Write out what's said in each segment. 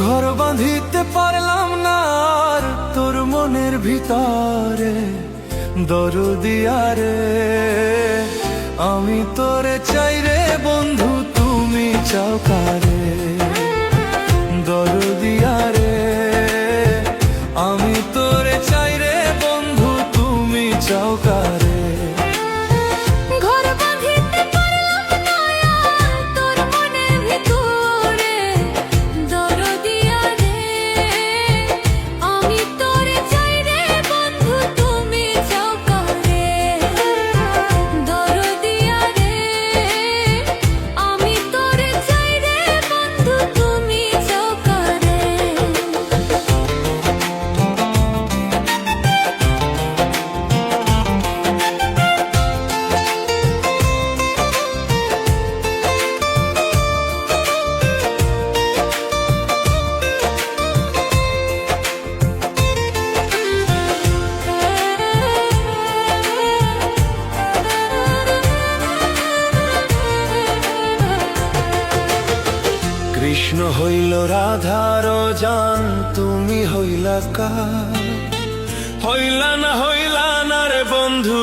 ঘর বাঁধিতে পারলাম না আর তোর মনের ভিতরে, দরদিয়া রে আমি তোরে চাই রে বন্ধু, তুমি চাও কারে? দরদিয়া রে আমি তোরে চাই রে বন্ধু, তুমি চাও কারে? কৃষ্ণ হইল রাধার জান, তুমি হইলা কার? হইলা না রে বন্ধু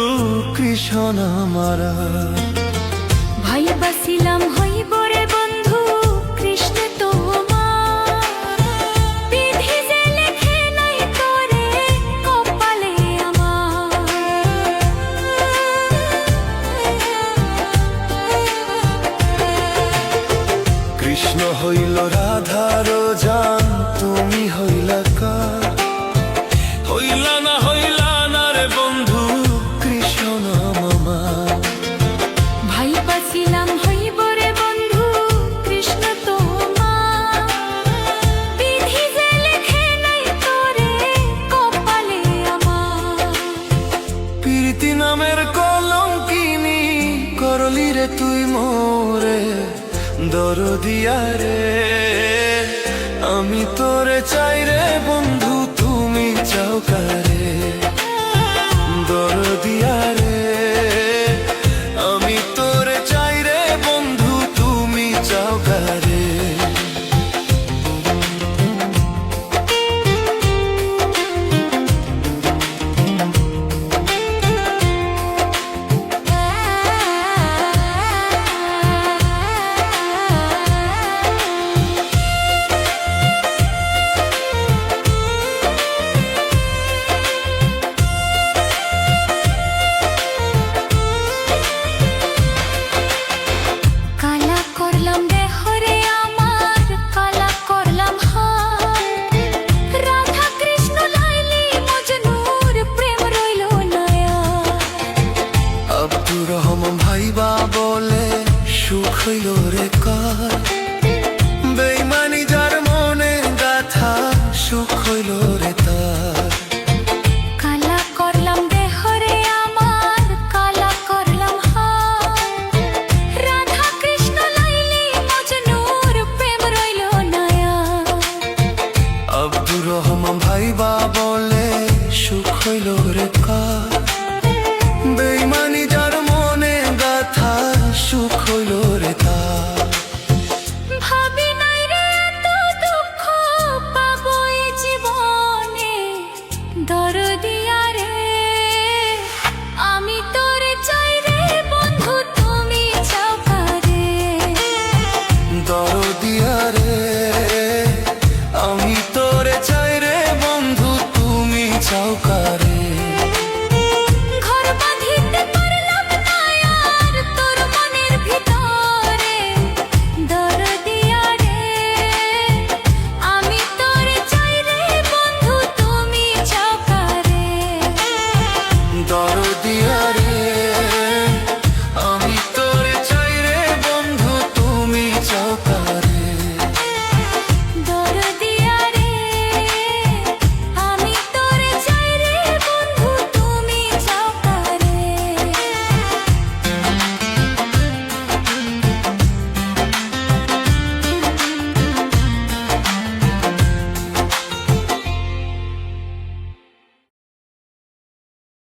কৃষ্ণ আমারা। ভাই বাসিলাম হইব রে বন্ধু কৃষ্ণ তোমার, বিধি যে লেখে নাই তোরে কপালে আমার। কৃষ্ণ হইল রাধার জান, তুমি হইলা কার? হইলা না রে বন্ধু কৃষ্ণ মামা। ভাই বাসিলাম হইব রে বন্ধু কৃষ্ণ তোমার, বিধি যে লেখে নাই তোরে কপালে আমার। প্রীতি নামের কলঙ্কিনী করলি রে তুই মোরে, দরদিয়া রে আমি তোরে চাই রে বন্ধু, তুমি চাও কারে? দরদিয়া রে আমি তোরে চাই রে বন্ধু, তুমি চাও কারে? ভাইবা বলে সুখ হইল রে কার?